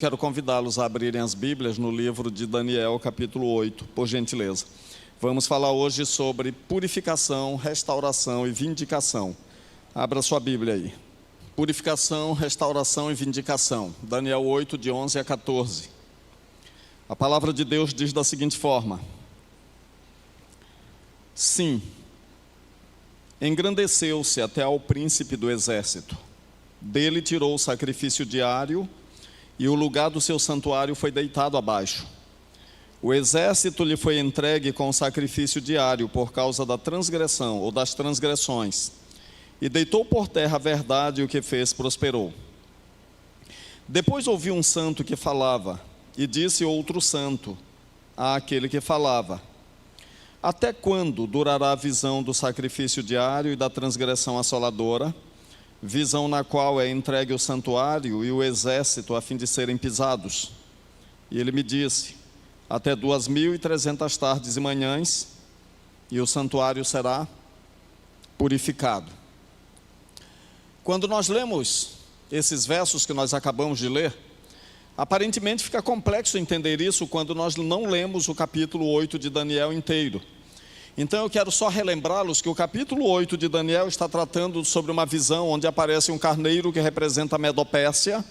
Quero convidá-los a abrirem as Bíblias no livro de Daniel, capítulo 8, por gentileza. Vamos falar hoje sobre purificação, restauração e vindicação. Abra sua Bíblia aí. Purificação, restauração e vindicação. Daniel 8, de 11 a 14. A palavra de Deus diz da seguinte forma: Sim, engrandeceu-se até ao príncipe do exército. Dele tirou o sacrifício diário e o lugar do seu santuário foi deitado abaixo. O exército lhe foi entregue com o sacrifício diário por causa da transgressão ou das transgressões, e deitou por terra a verdade, e o que fez prosperou. Depois ouvi um santo que falava, e disse outro santo àquele que falava: Até quando durará a visão do sacrifício diário e da transgressão assoladora? Visão na qual é entregue o santuário e o exército a fim de serem pisados. E ele me disse: até 2.300 tardes e manhãs, e o santuário será purificado. Quando nós lemos esses versos que nós acabamos de ler, aparentemente fica complexo entender isso quando nós não lemos o capítulo 8 de Daniel inteiro. Então eu quero só relembrá-los que o capítulo 8 de Daniel está tratando sobre uma visão onde aparece um carneiro que representa a Medopérsia,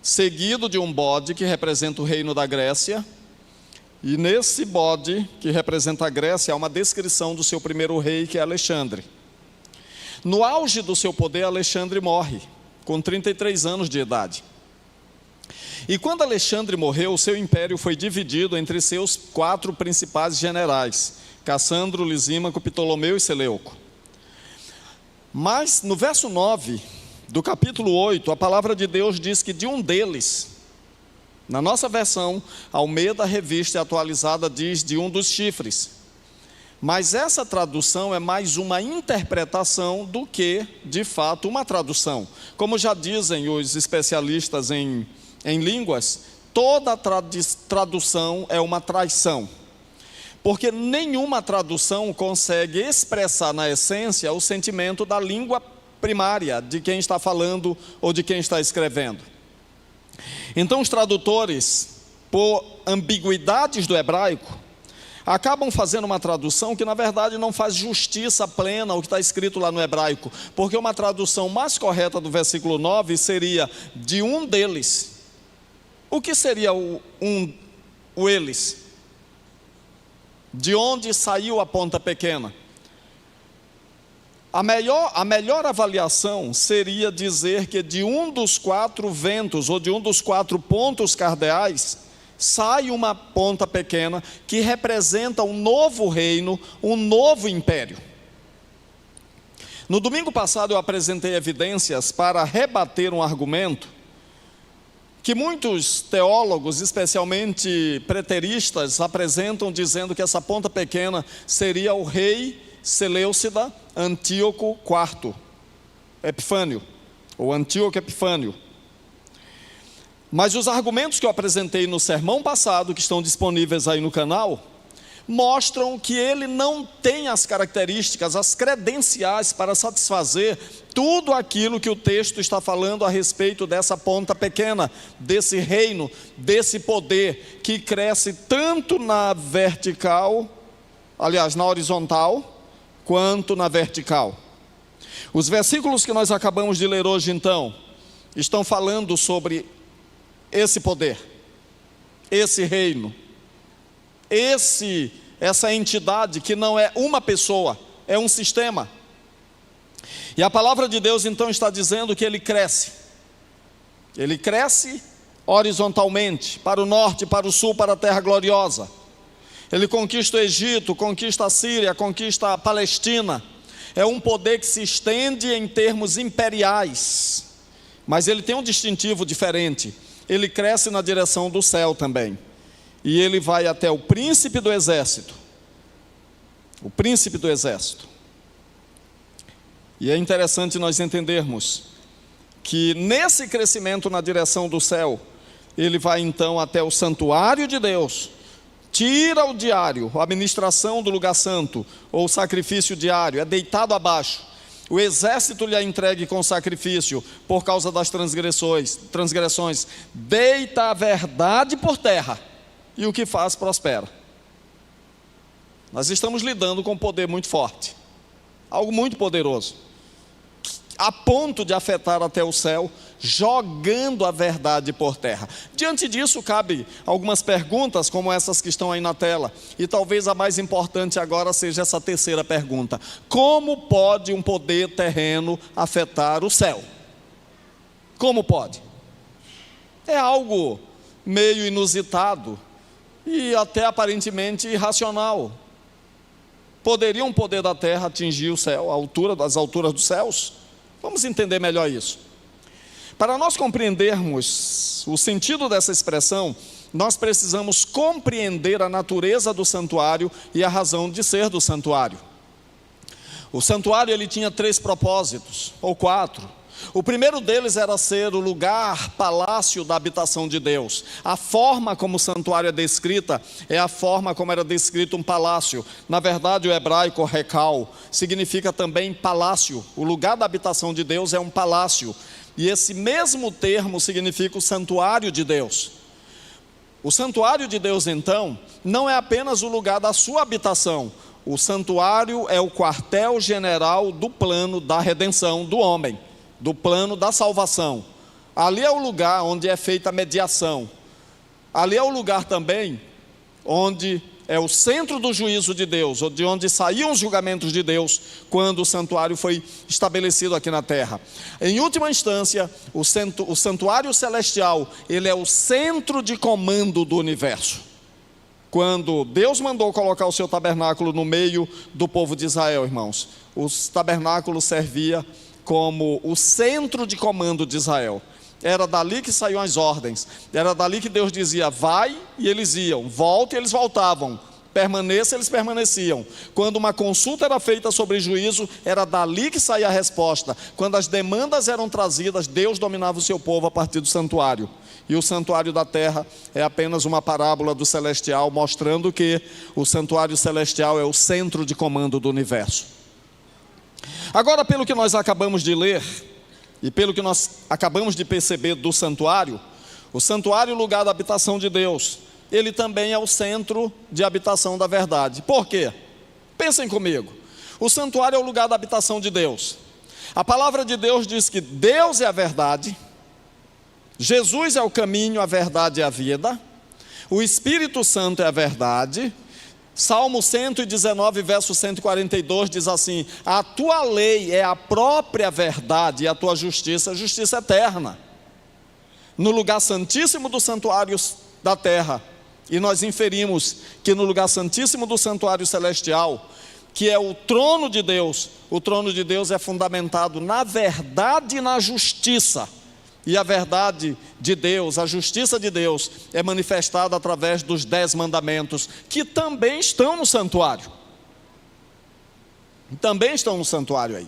seguido de um bode que representa o reino da Grécia, e nesse bode que representa a Grécia há uma descrição do seu primeiro rei, que é Alexandre. No auge do seu poder, Alexandre morre, com 33 anos de idade. E quando Alexandre morreu, o seu império foi dividido entre seus 4 principais generais: Cassandro, Lisímaco, Ptolomeu e Seleuco. Mas no verso 9 do capítulo 8, a palavra de Deus diz que de um deles, na nossa versão Almeida Revista e Atualizada, diz de um dos chifres. Mas essa tradução é mais uma interpretação do que, de fato, uma tradução. Como já dizem os especialistas em línguas, toda tradução é uma traição. Porque nenhuma tradução consegue expressar na essência o sentimento da língua primária de quem está falando ou de quem está escrevendo. Então os tradutores, por ambiguidades do hebraico, acabam fazendo uma tradução que na verdade não faz justiça plena ao que está escrito lá no hebraico, porque uma tradução mais correta do versículo 9 seria de um deles. O que seria o eles? De onde saiu a ponta pequena? A melhor avaliação seria dizer que de um dos 4 ventos, ou de um dos 4 pontos cardeais, sai uma ponta pequena que representa um novo reino, um novo império. No domingo passado eu apresentei evidências para rebater um argumento que muitos teólogos, especialmente preteristas, apresentam, dizendo que essa ponta pequena seria o rei Seleucida Antíoco IV Epifânio, ou Antíoco Epifânio. Mas os argumentos que eu apresentei no sermão passado, que estão disponíveis aí no canal, mostram que ele não tem as características, as credenciais para satisfazer tudo aquilo que o texto está falando a respeito dessa ponta pequena, desse reino, desse poder que cresce tanto na vertical, aliás, na horizontal, quanto na vertical. Os versículos que nós acabamos de ler hoje, então, estão falando sobre esse poder, esse reino, essa entidade que não é uma pessoa, é um sistema. E a palavra de Deus então está dizendo que ele cresce horizontalmente, para o norte, para o sul, para a terra gloriosa. Ele conquista o Egito, conquista a Síria, conquista a Palestina. É um poder que se estende em termos imperiais, mas ele tem um distintivo diferente: ele cresce na direção do céu também. E ele vai até o príncipe do exército. O príncipe do exército. E é interessante nós entendermos que nesse crescimento na direção do céu, ele vai então até o santuário de Deus, tira o diário, a administração do lugar santo, ou o sacrifício diário, é deitado abaixo. O exército lhe é entregue com sacrifício por causa das transgressões. Deita a verdade por terra e o que faz prospera. Nós estamos lidando com um poder muito forte, algo muito poderoso, a ponto de afetar até o céu, jogando a verdade por terra. Diante disso, cabe algumas perguntas, como essas que estão aí na tela, e talvez a mais importante agora seja essa terceira pergunta: como pode um poder terreno afetar o céu? Como pode? É algo meio inusitado e até aparentemente irracional. Poderia um poder da terra atingir o céu, a altura das alturas dos céus? Vamos entender melhor isso. Para nós compreendermos o sentido dessa expressão, nós precisamos compreender a natureza do santuário e a razão de ser do santuário. O santuário ele tinha 3 propósitos, ou 4. O primeiro deles era ser o lugar, palácio da habitação de Deus. A forma como o santuário é descrita é a forma como era descrito um palácio. Na verdade, o hebraico rekal significa também palácio. O lugar da habitação de Deus é um palácio. E esse mesmo termo significa o santuário de Deus. O santuário de Deus, então, não é apenas o lugar da sua habitação. O santuário é o quartel-general do plano da redenção do homem, do plano da salvação. Ali é o lugar onde é feita a mediação. Ali é o lugar também onde é o centro do juízo de Deus, de onde saíam os julgamentos de Deus, quando o santuário foi estabelecido aqui na terra. Em última instância, o santuário celestial, ele é o centro de comando do universo. Quando Deus mandou colocar o seu tabernáculo no meio do povo de Israel, irmãos, o tabernáculo servia como o centro de comando de Israel. Era dali que saíam as ordens, era dali que Deus dizia vai, e eles iam, volte, e eles voltavam, permaneça, eles permaneciam. Quando uma consulta era feita sobre juízo, era dali que saía a resposta. Quando as demandas eram trazidas, Deus dominava o seu povo a partir do santuário. E o santuário da terra é apenas uma parábola do celestial, mostrando que o santuário celestial é o centro de comando do universo. Agora, pelo que nós acabamos de ler, e pelo que nós acabamos de perceber do santuário, o santuário, lugar da habitação de Deus, ele também é o centro de habitação da verdade. Por quê? Pensem comigo. O santuário é o lugar da habitação de Deus. A palavra de Deus diz que Deus é a verdade, Jesus é o caminho, a verdade e a vida, o Espírito Santo é a verdade. Salmo 119, verso 142 diz assim: a tua lei é a própria verdade e a tua justiça, justiça eterna. No lugar santíssimo do santuário da terra, e nós inferimos que no lugar santíssimo do santuário celestial, que é o trono de Deus, o trono de Deus é fundamentado na verdade e na justiça. E a verdade de Deus, a justiça de Deus é manifestada através dos 10 mandamentos, que também estão no santuário. Também estão no santuário aí.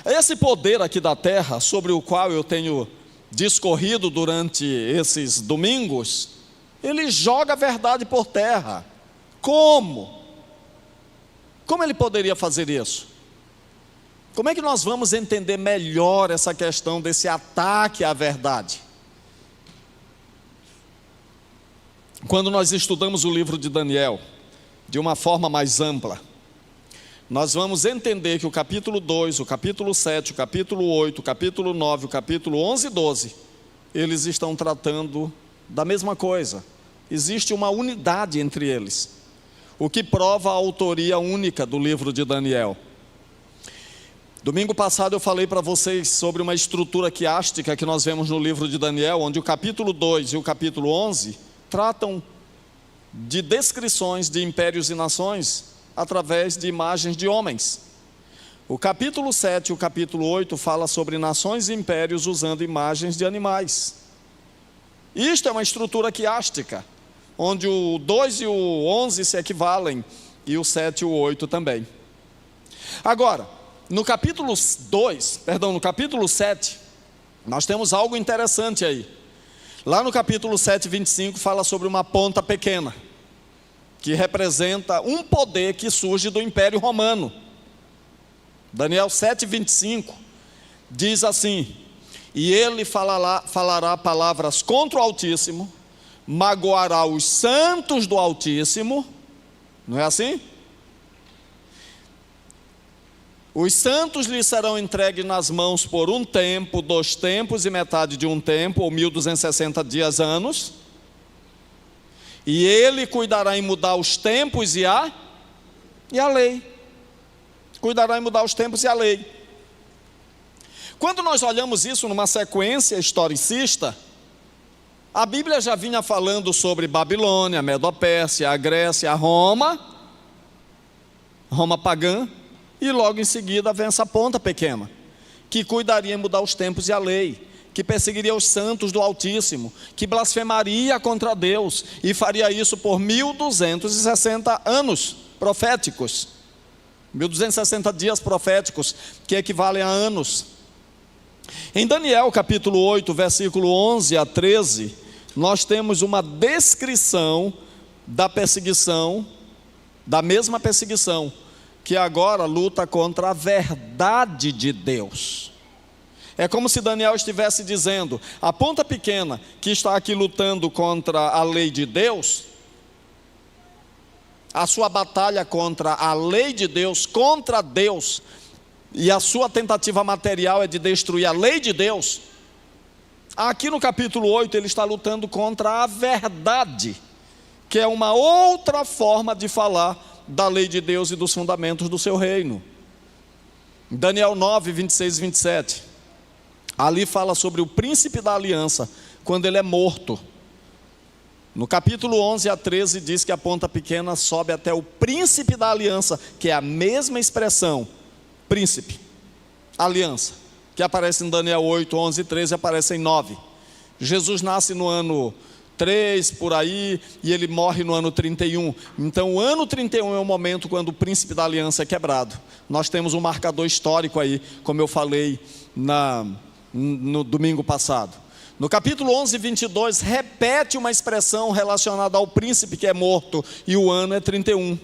Esse poder aqui da terra, sobre o qual eu tenho discorrido durante esses domingos, ele joga a verdade por terra. Como? Como ele poderia fazer isso? Como é que nós vamos entender melhor essa questão desse ataque à verdade? Quando nós estudamos o livro de Daniel, de uma forma mais ampla, nós vamos entender que o capítulo 2, o capítulo 7, o capítulo 8, o capítulo 9, o capítulo 11 e 12, eles estão tratando da mesma coisa. Existe uma unidade entre eles, o que prova a autoria única do livro de Daniel. Domingo passado eu falei para vocês sobre uma estrutura quiástica que nós vemos no livro de Daniel, onde o capítulo 2 e o capítulo 11 tratam de descrições de impérios e nações através de imagens de homens. O capítulo 7 e o capítulo 8 fala sobre nações e impérios usando imagens de animais. Isto é uma estrutura quiástica, onde o 2 e o 11 se equivalem, e o 7 e o 8 também. Agora, no capítulo 7, nós temos algo interessante aí. Lá no capítulo 7, 25, fala sobre uma ponta pequena, que representa um poder que surge do Império Romano. Daniel 7:25 diz assim: e ele falará palavras contra o Altíssimo, magoará os santos do Altíssimo. Não é assim? Os santos lhe serão entregues nas mãos por 1 tempo, 2 tempos e metade de 1 tempo, ou 1260 dias, anos. E ele cuidará em mudar os tempos e a lei. Cuidará em mudar os tempos e a lei. Quando nós olhamos isso numa sequência historicista, a Bíblia já vinha falando sobre Babilônia, a Medo-Pérsia, a Grécia, a Roma pagã, e logo em seguida vem essa ponta pequena, que cuidaria em mudar os tempos e a lei, que perseguiria os santos do Altíssimo, que blasfemaria contra Deus, e faria isso por 1260 anos proféticos, 1260 dias proféticos, que equivalem a anos. Em Daniel capítulo 8, versículo 11 a 13, nós temos uma descrição da perseguição, da mesma perseguição, que agora luta contra a verdade de Deus. É como se Daniel estivesse dizendo: a ponta pequena que está aqui lutando contra a lei de Deus, a sua batalha contra a lei de Deus, contra Deus, e a sua tentativa material é de destruir a lei de Deus. Aqui no capítulo 8 ele está lutando contra a verdade, que é uma outra forma de falar da lei de Deus e dos fundamentos do seu reino. Daniel 9, 26 e 27, ali fala sobre o príncipe da aliança, quando ele é morto. No capítulo 11 a 13 diz que a ponta pequena sobe até o príncipe da aliança, que é a mesma expressão, príncipe, aliança, que aparece em Daniel 8, 11 e 13, aparece em 9. Jesus nasce no ano 3, por aí, e ele morre no ano 31. Então o ano 31 é o momento quando o príncipe da aliança é quebrado. Nós temos um marcador histórico aí, como eu falei no domingo passado. No capítulo 11, 22, repete uma expressão relacionada ao príncipe que é morto, e o ano é 31.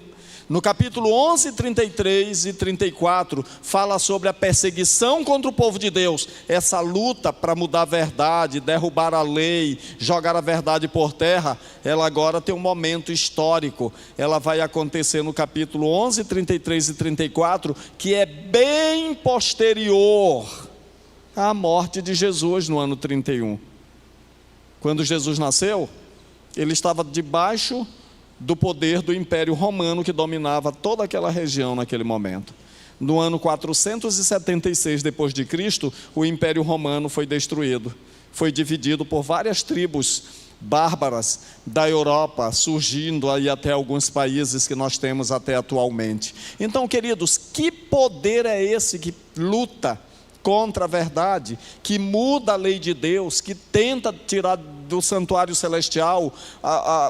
No capítulo 11, 33 e 34, fala sobre a perseguição contra o povo de Deus, essa luta para mudar a verdade, derrubar a lei, jogar a verdade por terra. Ela agora tem um momento histórico, ela vai acontecer no capítulo 11, 33 e 34, que é bem posterior à morte de Jesus no ano 31. Quando Jesus nasceu, ele estava debaixo do poder do Império Romano, que dominava toda aquela região naquele momento. No ano 476 depois de Cristo, o Império Romano foi destruído, foi dividido por várias tribos bárbaras da Europa, surgindo aí até alguns países que nós temos até atualmente. Então, queridos, que poder é esse que luta contra a verdade, que muda a lei de Deus, que tenta tirar do santuário celestial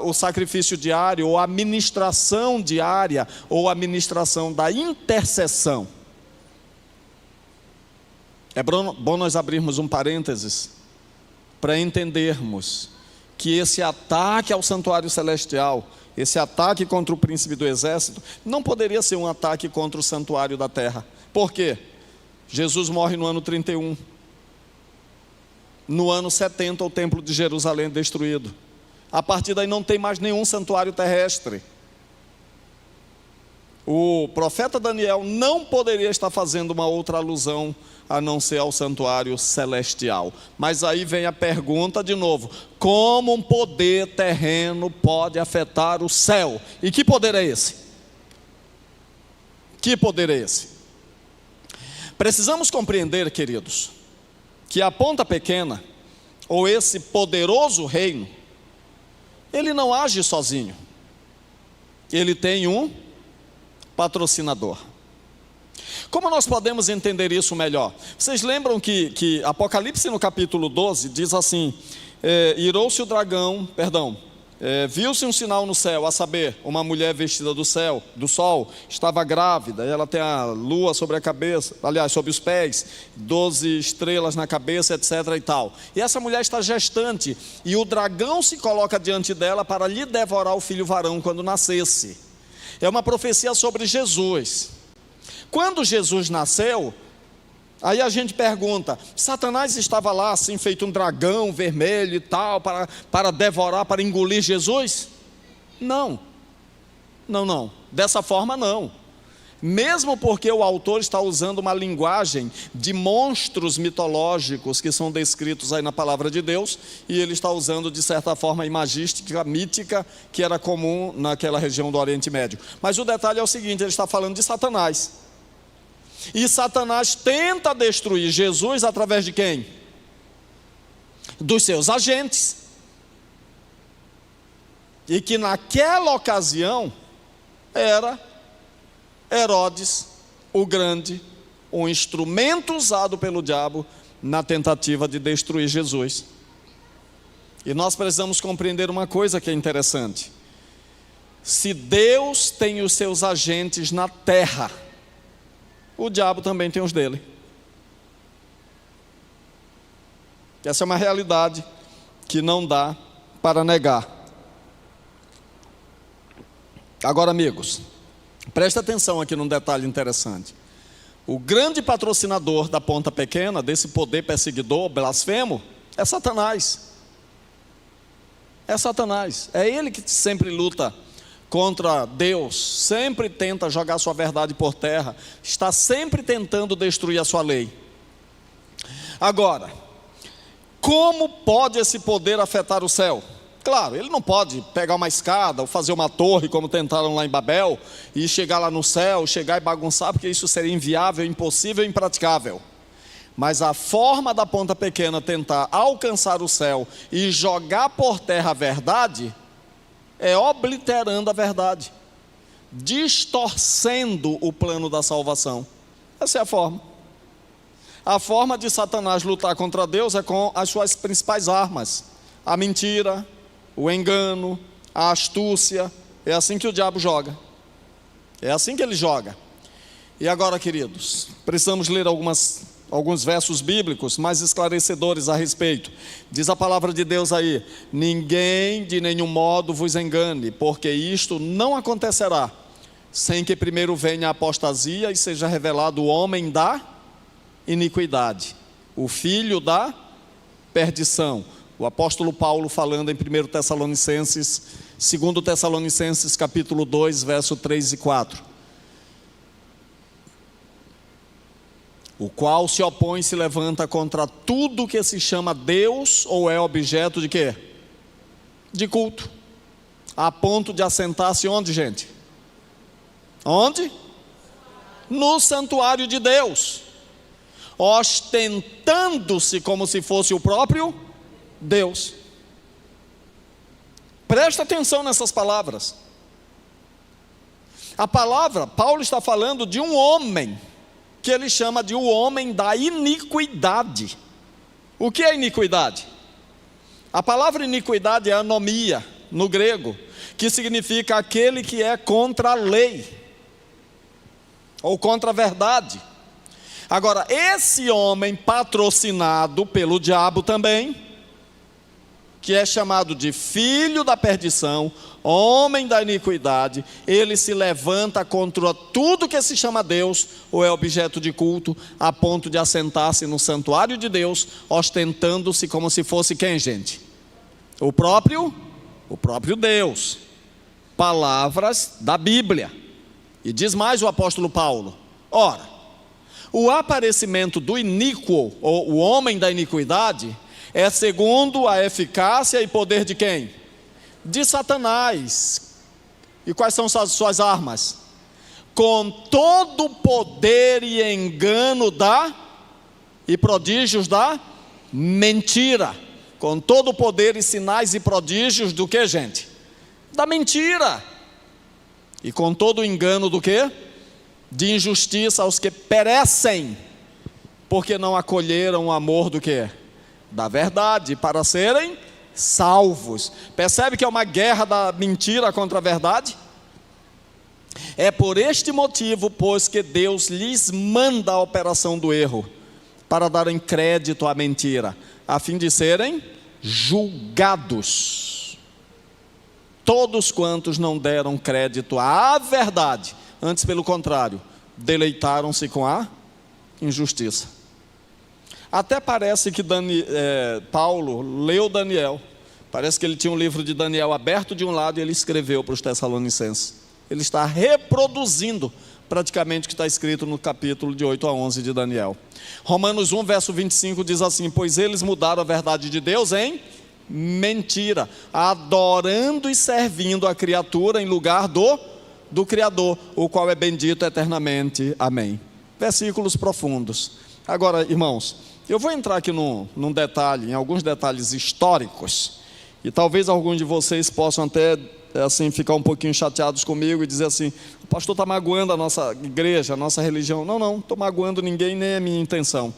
o sacrifício diário, ou a ministração diária, ou a ministração da intercessão? É bom nós abrirmos um parênteses para entendermos que esse ataque ao santuário celestial, esse ataque contra o príncipe do exército, não poderia ser um ataque contra o santuário da terra. Por quê? Jesus morre no ano 31. No ano 70 o templo de Jerusalém é destruído. A partir daí não tem mais nenhum santuário terrestre. O profeta Daniel não poderia estar fazendo uma outra alusão a não ser ao santuário celestial. Mas aí vem a pergunta de novo: como um poder terreno pode afetar o céu? E que poder é esse? Que poder é esse? Precisamos compreender, queridos, que a ponta pequena, ou esse poderoso reino, ele não age sozinho. Ele tem um patrocinador. Como nós podemos entender isso melhor? Vocês lembram que Apocalipse no capítulo 12 diz assim: irou-se o dragão, viu-se um sinal no céu, a saber, uma mulher vestida do sol, estava grávida, e ela tem a lua sobre a cabeça, aliás, sobre os pés, 12 estrelas na cabeça, etc. e tal. E essa mulher está gestante, e o dragão se coloca diante dela para lhe devorar o filho varão quando nascesse. É uma profecia sobre Jesus. Quando Jesus nasceu, aí a gente pergunta, Satanás estava lá assim, feito um dragão vermelho e tal, para devorar, para engolir Jesus? Não, dessa forma não. Mesmo porque o autor está usando uma linguagem de monstros mitológicos que são descritos aí na palavra de Deus, e ele está usando de certa forma imagística, mítica, que era comum naquela região do Oriente Médio. Mas o detalhe é o seguinte, ele está falando de Satanás. E Satanás tenta destruir Jesus através de quem? Dos seus agentes. E que naquela ocasião era Herodes, o Grande, um instrumento usado pelo diabo na tentativa de destruir Jesus. E nós precisamos compreender uma coisa que é interessante. Se Deus tem os seus agentes na terra, o diabo também tem os dele. Essa é uma realidade que não dá para negar. Agora, amigos, presta atenção aqui num detalhe interessante. O grande patrocinador da ponta pequena, desse poder perseguidor, blasfemo, é Satanás. É Satanás. É ele que sempre luta contra Deus, sempre tenta jogar sua verdade por terra, está sempre tentando destruir a sua lei. Agora, como pode esse poder afetar o céu? Claro, ele não pode pegar uma escada ou fazer uma torre, como tentaram lá em Babel, e chegar lá no céu, chegar e bagunçar, porque isso seria inviável, impossível e impraticável. Mas a forma da ponta pequena tentar alcançar o céu e jogar por terra a verdade, é obliterando a verdade, distorcendo o plano da salvação. Essa é a forma. A forma de Satanás lutar contra Deus é com as suas principais armas: a mentira, o engano, a astúcia. É assim que o diabo joga. É assim que ele joga. E agora, queridos, precisamos ler alguns versos bíblicos mais esclarecedores a respeito. Diz a palavra de Deus aí: ninguém de nenhum modo vos engane, porque isto não acontecerá sem que primeiro venha a apostasia e seja revelado o homem da iniquidade, o filho da perdição. O apóstolo Paulo falando em 1 Tessalonicenses, 2 Tessalonicenses capítulo 2, verso 3 e 4. O qual se opõe e se levanta contra tudo que se chama Deus ou é objeto de quê? De culto, a ponto de assentar-se onde, gente? Onde? No santuário de Deus, ostentando-se como se fosse o próprio Deus. Presta atenção nessas palavras. A palavra, Paulo está falando de um homem, que ele chama de o homem da iniquidade. O que é iniquidade? A palavra iniquidade é anomia, no grego, que significa aquele que é contra a lei, ou contra a verdade. Agora, esse homem patrocinado pelo diabo também, que é chamado de filho da perdição, homem da iniquidade, ele se levanta contra tudo que se chama Deus ou é objeto de culto, a ponto de assentar-se no santuário de Deus, ostentando-se como se fosse quem, gente? O próprio Deus. Palavras da Bíblia. E diz mais o apóstolo Paulo: ora, o aparecimento do iníquo, ou o homem da iniquidade, é segundo a eficácia e poder de quem? De Satanás. E quais são suas armas? Com todo poder e engano e prodígios da mentira. Com todo poder e sinais e prodígios do que, gente? Da mentira. E com todo engano do que? De injustiça aos que perecem, porque não acolheram o amor do que? Da verdade, para serem salvos. Percebe que é uma guerra da mentira contra a verdade? É por este motivo, pois, que Deus lhes manda a operação do erro, para darem crédito à mentira, a fim de serem julgados. Todos quantos não deram crédito à verdade, antes pelo contrário, deleitaram-se com a injustiça. Até parece que Paulo leu Daniel. Parece que ele tinha um livro de Daniel aberto de um lado e ele escreveu para os Tessalonicenses. Ele está reproduzindo praticamente o que está escrito no capítulo de 8 a 11 de Daniel. Romanos 1, verso 25 diz assim: pois eles mudaram a verdade de Deus em mentira, adorando e servindo a criatura em lugar do Criador, o qual é bendito eternamente. Amém. Versículos profundos. Agora, irmãos, eu vou entrar aqui num detalhe, em alguns detalhes históricos, e talvez alguns de vocês possam até assim, ficar um pouquinho chateados comigo e dizer assim: o pastor está magoando a nossa igreja, a nossa religião. Não estou magoando ninguém, nem é minha intenção.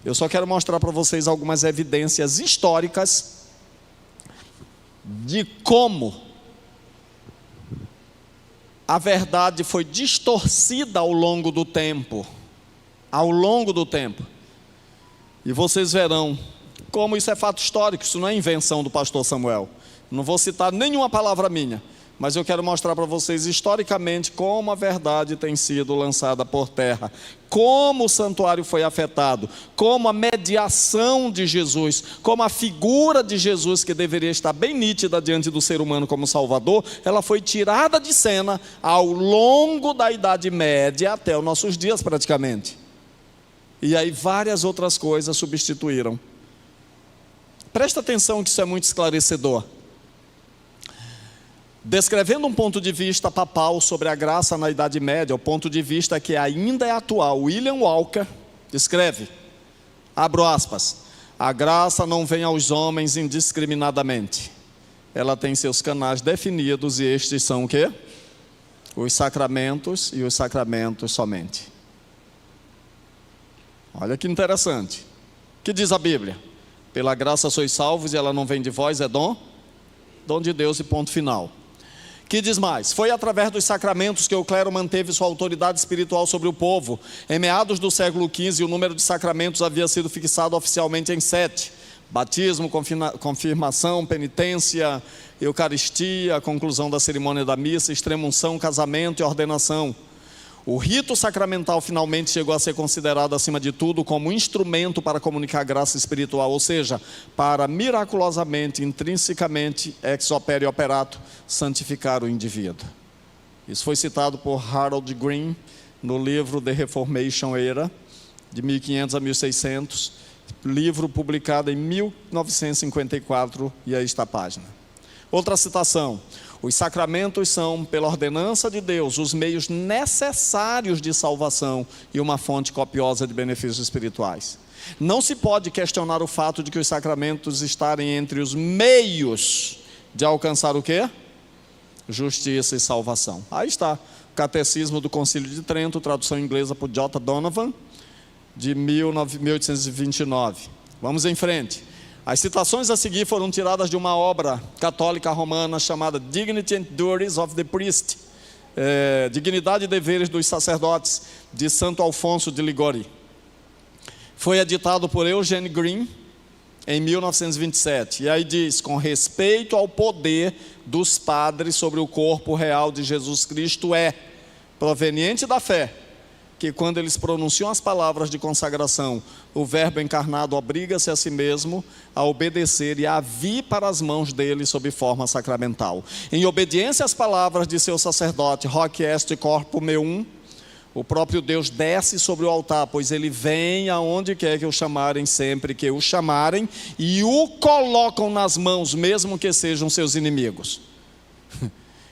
Eu só quero mostrar para vocês algumas evidências históricas de como a verdade foi distorcida ao longo do tempo. E vocês verão como isso é fato histórico, isso não é invenção do pastor Samuel. Não vou citar nenhuma palavra minha, mas eu quero mostrar para vocês historicamente como a verdade tem sido lançada por terra, como o santuário foi afetado, como a mediação de Jesus, como a figura de Jesus, que deveria estar bem nítida diante do ser humano como Salvador, ela foi tirada de cena ao longo da Idade Média até os nossos dias praticamente. E aí várias outras coisas substituíram. Presta atenção que isso é muito esclarecedor. Descrevendo um ponto de vista papal sobre a graça na Idade Média, o ponto de vista que ainda é atual, William Walker escreve, abro aspas: a graça não vem aos homens indiscriminadamente, ela tem seus canais definidos, e estes são o quê? Os sacramentos, e os sacramentos somente. Olha que interessante. O que diz a Bíblia? Pela graça sois salvos, e ela não vem de vós, é dom de Deus, e ponto final. Que diz mais? Foi através dos sacramentos que o clero manteve sua autoridade espiritual sobre o povo. Em meados do século XV, o número de sacramentos havia sido fixado oficialmente em 7: batismo, confirmação, penitência, eucaristia, a conclusão da cerimônia da missa, extrema-unção, casamento e ordenação. O rito sacramental finalmente chegou a ser considerado, acima de tudo, como instrumento para comunicar graça espiritual, ou seja, para miraculosamente, intrinsecamente, ex opere operato, santificar o indivíduo. Isso foi citado por Harold Green no livro The Reformation Era, de 1500 a 1600, livro publicado em 1954, e aí está a página. Outra citação: os sacramentos são, pela ordenança de Deus, os meios necessários de salvação e uma fonte copiosa de benefícios espirituais. Não se pode questionar o fato de que os sacramentos estarem entre os meios de alcançar o quê? Justiça e salvação. Aí está, Catecismo do Concílio de Trento, tradução inglesa por J. Donovan, de 1829. Vamos em frente. As citações a seguir foram tiradas de uma obra católica romana chamada Dignity and Duties of the Priest, Dignidade e Deveres dos Sacerdotes, de Santo Alfonso de Ligori. Foi editado por Eugene Green em 1927. E aí diz: com respeito ao poder dos padres sobre o corpo real de Jesus Cristo, é proveniente da fé que, quando eles pronunciam as palavras de consagração, o Verbo encarnado obriga-se a si mesmo a obedecer e a vir para as mãos dele sob forma sacramental. Em obediência às palavras de seu sacerdote, Hoc est corpus meum, o próprio Deus desce sobre o altar, pois ele vem aonde quer que o chamarem, sempre que o chamarem, e o colocam nas mãos, mesmo que sejam seus inimigos.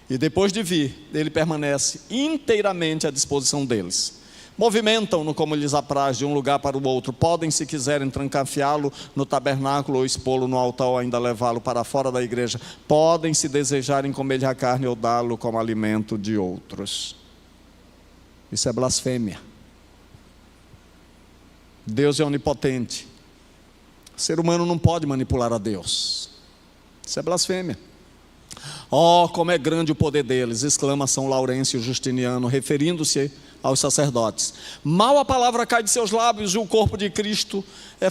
E depois de vir, ele permanece inteiramente à disposição deles. Movimentam-no como lhes apraz de um lugar para o outro. Podem, se quiserem, trancafiá-lo no tabernáculo ou expô-lo no altar, ou ainda levá-lo para fora da igreja. Podem, se desejarem, comer-lhe a carne ou dá-lo como alimento de outros. Isso é blasfêmia. Deus é onipotente. O ser humano não pode manipular a Deus. Isso é blasfêmia. Oh, como é grande o poder deles, exclama São Laurêncio Justiniano, referindo-se aos sacerdotes. Mal a palavra cai de seus lábios, e o corpo de Cristo é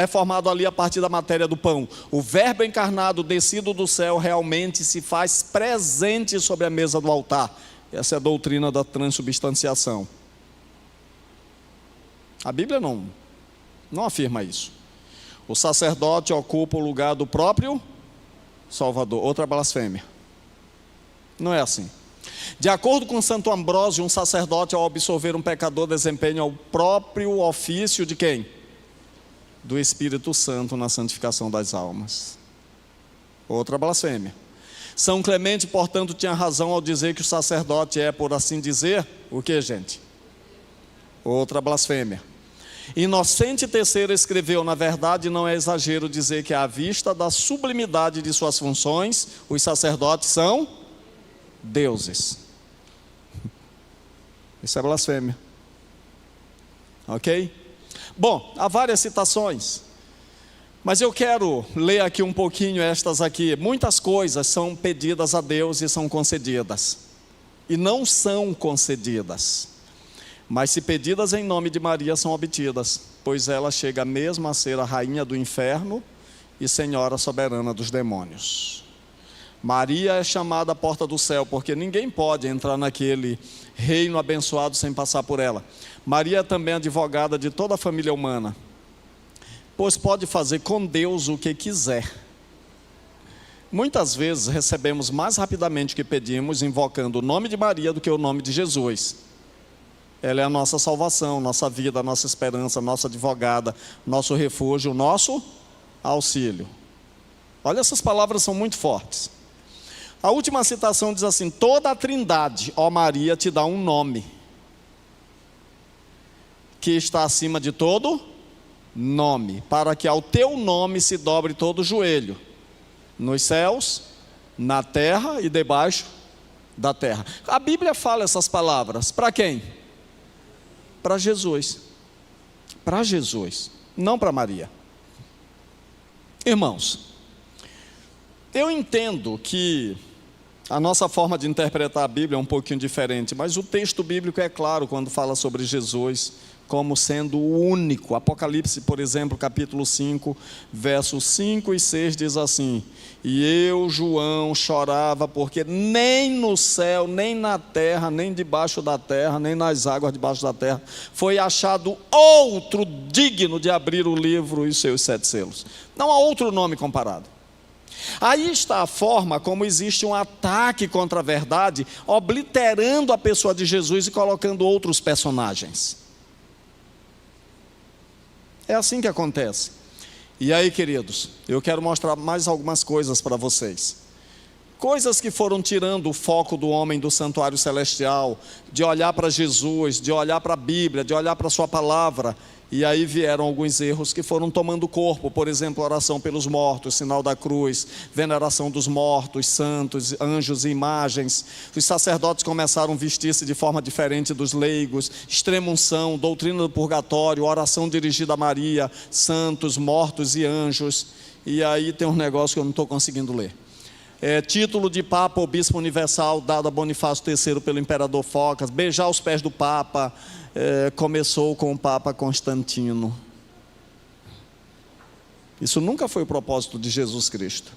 formado ali a partir da matéria do pão. O Verbo encarnado, descido do céu, realmente se faz presente sobre a mesa do altar. Essa é a doutrina da transubstanciação. A Bíblia não afirma isso. O sacerdote ocupa o lugar do próprio Salvador. Outra blasfêmia. Não é assim. De acordo com Santo Ambrósio, um sacerdote, ao absolver um pecador, desempenha o próprio ofício de quem? Do Espírito Santo na santificação das almas. Outra blasfêmia. São Clemente, portanto, tinha razão ao dizer que o sacerdote é, por assim dizer, o que, gente? Outra blasfêmia. Inocente III escreveu: na verdade não é exagero dizer que à vista da sublimidade de suas funções, os sacerdotes são deuses. Isso é blasfêmia. Ok? Bom, há várias citações, mas eu quero ler aqui um pouquinho estas aqui. Muitas coisas são pedidas a Deus e são concedidas, e não são concedidas, mas se pedidas em nome de Maria, são obtidas, pois ela chega mesmo a ser a rainha do inferno e senhora soberana dos demônios. Maria é chamada a porta do céu, porque ninguém pode entrar naquele reino abençoado sem passar por ela. Maria é também advogada de toda a família humana, pois pode fazer com Deus o que quiser. Muitas vezes recebemos mais rapidamente o que pedimos, invocando o nome de Maria do que o nome de Jesus. Ela é a nossa salvação, nossa vida, nossa esperança, nossa advogada, nosso refúgio, nosso auxílio. Olha, essas palavras são muito fortes. A última citação diz assim: toda a Trindade, ó Maria, te dá um nome, que está acima de todo nome, para que ao teu nome se dobre todo o joelho, nos céus, na terra e debaixo da terra. A Bíblia fala essas palavras, para quem? Para Jesus. Para Jesus, não para Maria. Irmãos, eu entendo que a nossa forma de interpretar a Bíblia é um pouquinho diferente, mas o texto bíblico é claro quando fala sobre Jesus como sendo o único. Apocalipse, por exemplo, capítulo 5, versos 5 e 6 diz assim: e eu, João, chorava porque nem no céu, nem na terra, nem debaixo da terra, nem nas águas debaixo da terra, foi achado outro digno de abrir o livro e os seus 7 selos. Não há outro nome comparado. Aí está a forma como existe um ataque contra a verdade, obliterando a pessoa de Jesus e colocando outros personagens. É assim que acontece. E aí, queridos, eu quero mostrar mais algumas coisas para vocês. Coisas que foram tirando o foco do homem do santuário celestial, de olhar para Jesus, de olhar para a Bíblia, de olhar para a sua palavra. E aí vieram alguns erros que foram tomando corpo. Por exemplo, oração pelos mortos, sinal da cruz, veneração dos mortos, santos, anjos e imagens. Os sacerdotes começaram a vestir-se de forma diferente dos leigos. Extrema-unção, doutrina do purgatório, oração dirigida a Maria, santos, mortos e anjos. E aí tem um negócio que eu não estou conseguindo ler. Título de Papa ou Bispo Universal dado a Bonifácio III pelo Imperador Focas. Beijar os pés do Papa. Começou com o Papa Constantino. Isso nunca foi o propósito de Jesus Cristo.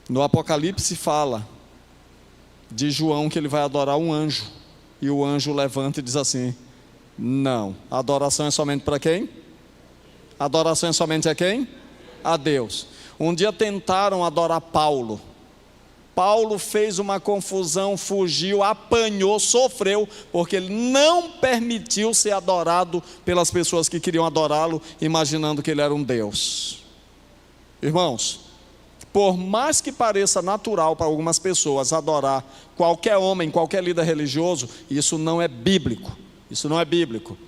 No Apocalipse fala de João que ele vai adorar um anjo, e o anjo levanta e diz assim: não, a adoração é somente para quem? A adoração é somente a quem? A Deus. Um dia tentaram adorar Paulo. Paulo fez uma confusão, fugiu, apanhou, sofreu, porque ele não permitiu ser adorado pelas pessoas que queriam adorá-lo, imaginando que ele era um Deus. Irmãos, por mais que pareça natural para algumas pessoas adorar qualquer homem, qualquer líder religioso, isso não é bíblico. Isso não é bíblico.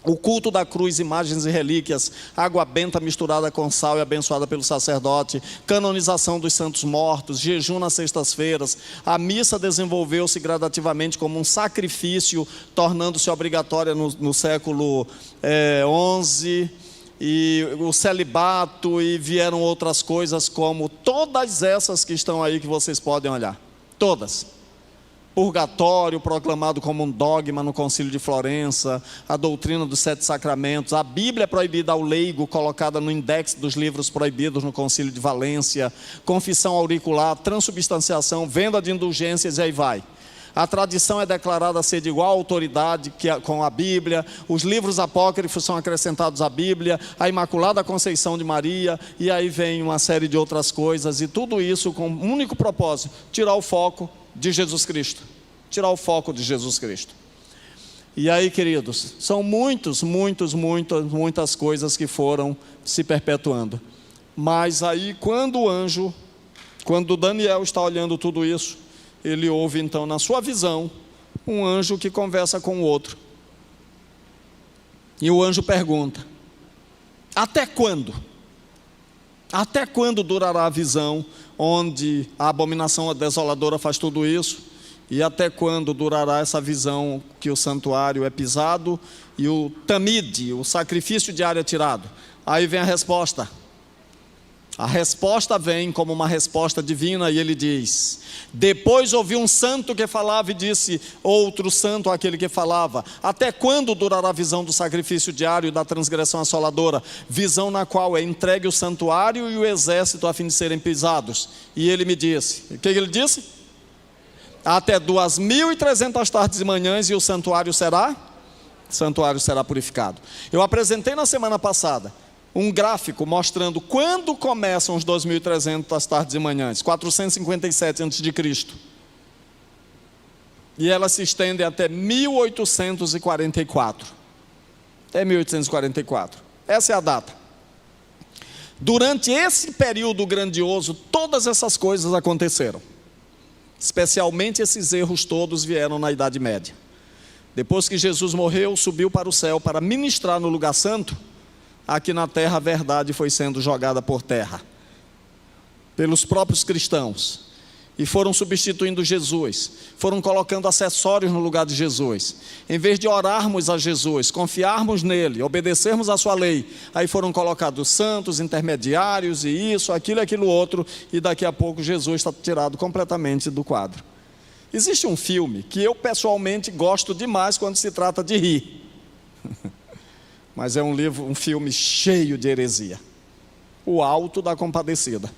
O culto da cruz, imagens e relíquias, água benta misturada com sal e abençoada pelo sacerdote, canonização dos santos mortos, jejum nas sextas-feiras. A missa desenvolveu-se gradativamente como um sacrifício, tornando-se obrigatória no século XI, e o celibato, e vieram outras coisas como todas essas que estão aí que vocês podem olhar. Todas. Purgatório, proclamado como um dogma no Concílio de Florença, a doutrina dos 7 sacramentos, a Bíblia proibida ao leigo, colocada no index dos livros proibidos no Concílio de Valência, confissão auricular, transubstanciação, venda de indulgências, e aí vai. a tradição é declarada ser de igual autoridade com a Bíblia, os livros apócrifos são acrescentados à Bíblia, a Imaculada Conceição de Maria, e aí vem uma série de outras coisas, e tudo isso com um único propósito: tirar o foco de Jesus Cristo. Tirar o foco de Jesus Cristo. E aí, queridos, são muitas coisas que foram se perpetuando. Mas aí, quando Daniel está olhando tudo isso, ele ouve então, na sua visão, um anjo que conversa com o outro. E o anjo pergunta: até quando? Até quando durará a visão onde a abominação desoladora faz tudo isso? E até quando durará essa visão que o santuário é pisado e o tamide, o sacrifício diário, é tirado? Aí vem a resposta. A resposta vem como uma resposta divina, e ele diz: depois ouvi um santo que falava, e disse outro santo àquele que falava: até quando durará a visão do sacrifício diário e da transgressão assoladora? Visão na qual é entregue o santuário e o exército a fim de serem pisados. E ele me disse, o que ele disse? Até 2.300 tardes e manhãs, e o santuário será purificado. Eu apresentei na semana passada um gráfico mostrando quando começam os 2.300 tardes e manhãs, 457 a.C. E ela se estende até 1844. Até 1844. Essa é a data. Durante esse período grandioso, todas essas coisas aconteceram. Especialmente esses erros todos vieram na Idade Média. Depois que Jesus morreu, subiu para o céu para ministrar no lugar santo, aqui na terra a verdade foi sendo jogada por terra pelos próprios cristãos, e foram substituindo Jesus, foram colocando acessórios no lugar de Jesus. Em vez de orarmos a Jesus, confiarmos nele, obedecermos a sua lei, aí foram colocados santos, intermediários, e isso, aquilo e aquilo outro, e daqui a pouco Jesus está tirado completamente do quadro. Existe um filme que eu pessoalmente gosto demais quando se trata de rir, mas é um filme cheio de heresia: O Alto da Compadecida.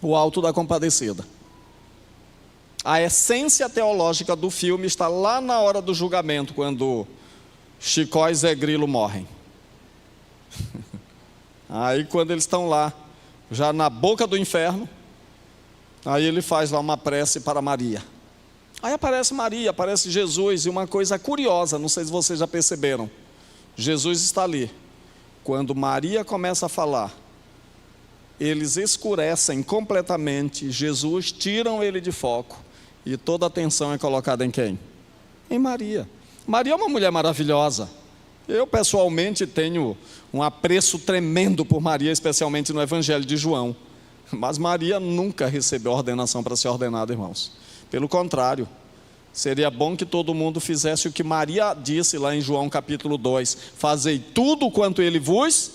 O Alto da Compadecida. A essência teológica do filme está lá na hora do julgamento, quando Chicó e Zé Grilo morrem. Aí quando eles estão lá, já na boca do inferno, aí ele faz lá uma prece para Maria. Aí aparece Maria, aparece Jesus, e uma coisa curiosa, não sei se vocês já perceberam, Jesus está ali. Quando Maria começa a falar, eles escurecem completamente Jesus, tiram ele de foco, e toda a atenção é colocada em quem? Em Maria. Maria é uma mulher maravilhosa. Eu pessoalmente tenho um apreço tremendo por Maria, especialmente no Evangelho de João. Mas Maria nunca recebeu ordenação para ser ordenada, irmãos. Pelo contrário, seria bom que todo mundo fizesse o que Maria disse lá em João capítulo 2: fazei tudo quanto ele vos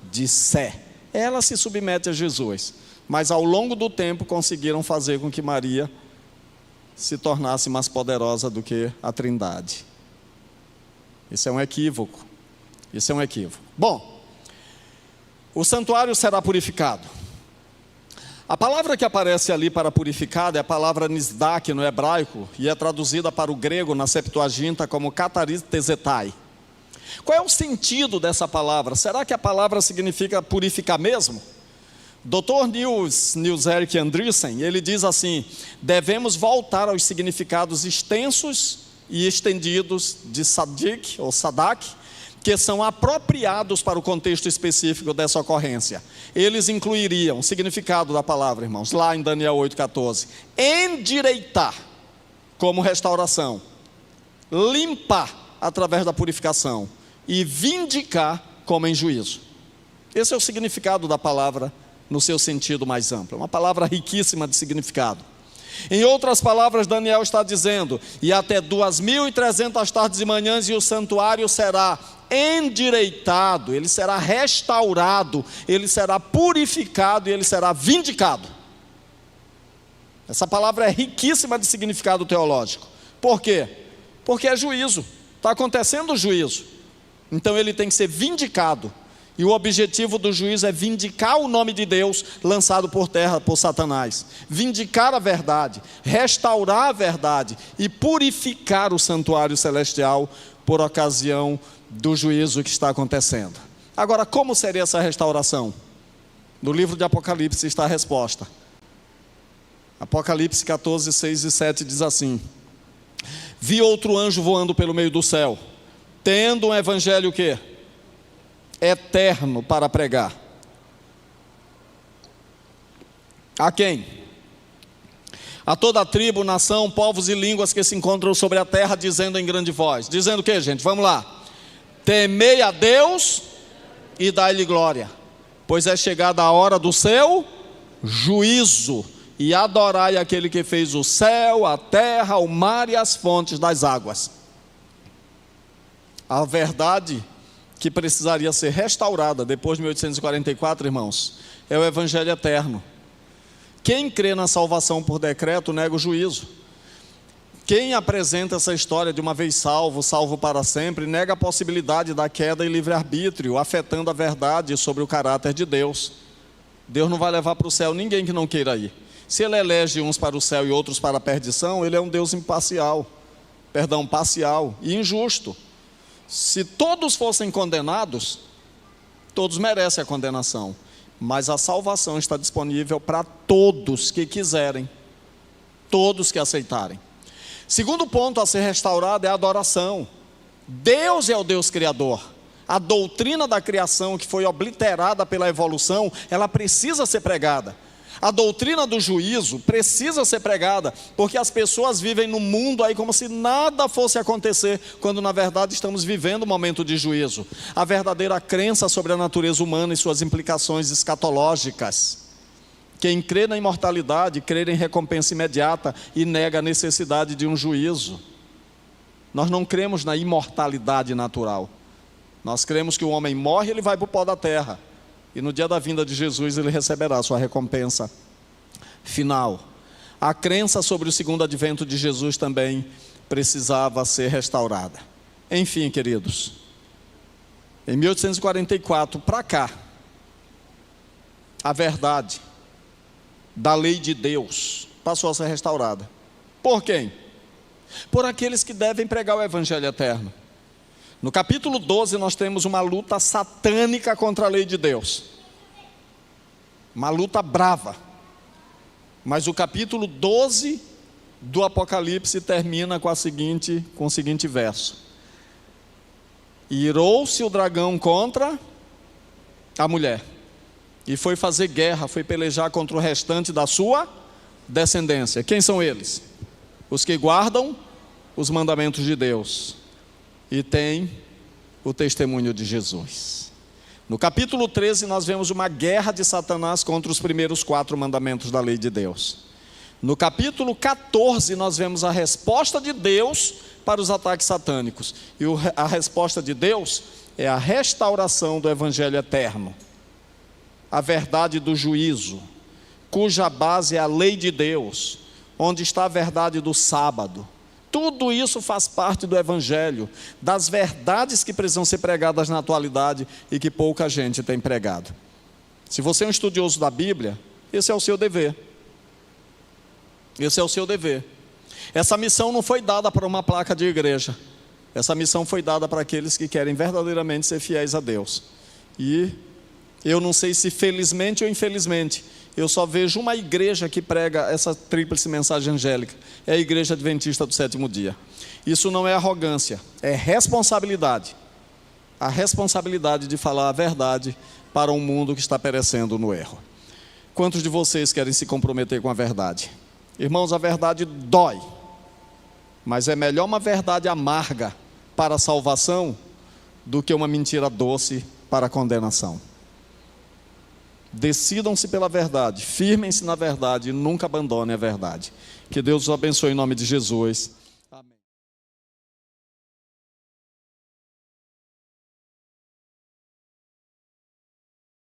disser. Ela se submete a Jesus, mas ao longo do tempo conseguiram fazer com que Maria se tornasse mais poderosa do que a Trindade. Isso é um equívoco. Isso é um equívoco. Bom, o santuário será purificado. A palavra que aparece ali para purificado é a palavra nisdak no hebraico, e é traduzida para o grego na Septuaginta como kataristezetai. Qual é o sentido dessa palavra? Será que a palavra significa purificar mesmo? Dr. Niels Erik Andriessen, ele diz assim: devemos voltar aos significados extensos e estendidos de sadik ou sadak, que são apropriados para o contexto específico dessa ocorrência. Eles incluiriam o significado da palavra, irmãos, lá em Daniel 8,14: endireitar, como restauração; limpar, através da purificação; e vindicar, como em juízo. Esse é o significado da palavra no seu sentido mais amplo. Uma palavra riquíssima de significado. Em outras palavras, Daniel está dizendo: e até 2.300 tardes e manhãs, e o santuário será endireitado, ele será restaurado, ele será purificado, e ele será vindicado. Essa palavra é riquíssima de significado teológico. Por quê? Porque é juízo. Está acontecendo o juízo. Então ele tem que ser vindicado. E o objetivo do juízo é vindicar o nome de Deus lançado por terra por Satanás. Vindicar a verdade, restaurar a verdade e purificar o santuário celestial por ocasião do juízo que está acontecendo. Agora, como seria essa restauração? No livro de Apocalipse está a resposta. Apocalipse 14, 6 e 7 diz assim: vi outro anjo voando pelo meio do céu, tendo um evangelho o quê? Eterno para pregar. A quem? A toda a tribo, nação, povos e línguas que se encontram sobre a terra, dizendo em grande voz. Dizendo o que, gente? Vamos lá. Temei a Deus e dai-lhe glória, pois é chegada a hora do seu juízo, e adorai aquele que fez o céu, a terra, o mar e as fontes das águas. A verdade que precisaria ser restaurada depois de 1844, irmãos, é o evangelho eterno. Quem crê na salvação por decreto nega o juízo. Quem apresenta essa história de uma vez salvo, salvo para sempre, nega a possibilidade da queda e livre-arbítrio, afetando a verdade sobre o caráter de Deus. Deus não vai levar para o céu ninguém que não queira ir. Se Ele elege uns para o céu e outros para a perdição, Ele é um Deus parcial e injusto. Se todos fossem condenados, todos merecem a condenação, mas a salvação está disponível para todos que quiserem, todos que aceitarem. Segundo ponto a ser restaurado é a adoração. Deus é o Deus criador. A doutrina da criação que foi obliterada pela evolução, ela precisa ser pregada. A doutrina do juízo precisa ser pregada, porque as pessoas vivem no mundo aí como se nada fosse acontecer, quando na verdade estamos vivendo um momento de juízo. A verdadeira crença sobre a natureza humana e suas implicações escatológicas. Quem crê na imortalidade, crê em recompensa imediata e nega a necessidade de um juízo. Nós não cremos na imortalidade natural. Nós cremos que o homem morre e ele vai para o pó da terra. E no dia da vinda de Jesus ele receberá a sua recompensa final. A crença sobre o segundo advento de Jesus também precisava ser restaurada. Enfim, queridos, em 1844 para cá, a verdade da lei de Deus passou a ser restaurada. Por quem? Por aqueles que devem pregar o evangelho eterno. No capítulo 12 nós temos uma luta satânica contra a lei de Deus. Uma luta brava. Mas o capítulo 12 do Apocalipse termina com o seguinte verso: irou-se o dragão contra a mulher, e foi fazer guerra, foi pelejar contra o restante da sua descendência. Quem são eles? Os que guardam os mandamentos de Deus e tem o testemunho de Jesus. No capítulo 13 nós vemos uma guerra de Satanás contra os primeiros 4 mandamentos da lei de Deus. No capítulo 14 nós vemos a resposta de Deus para os ataques satânicos. E a resposta de Deus é a restauração do evangelho eterno, a verdade do juízo, cuja base é a lei de Deus, onde está a verdade do sábado. Tudo isso faz parte do evangelho, das verdades que precisam ser pregadas na atualidade e que pouca gente tem pregado. Se você é um estudioso da Bíblia, esse é o seu dever. Esse é o seu dever. Essa missão não foi dada para uma placa de igreja. Essa missão foi dada para aqueles que querem verdadeiramente ser fiéis a Deus. E eu não sei se felizmente ou infelizmente, eu só vejo uma igreja que prega essa tríplice mensagem angélica. É a Igreja Adventista do Sétimo Dia. Isso não é arrogância, é responsabilidade. A responsabilidade de falar a verdade para um mundo que está perecendo no erro. Quantos de vocês querem se comprometer com a verdade? Irmãos, a verdade dói, mas é melhor uma verdade amarga para a salvação do que uma mentira doce para a condenação. Decidam-se pela verdade, firmem-se na verdade e nunca abandonem a verdade. Que Deus os abençoe em nome de Jesus.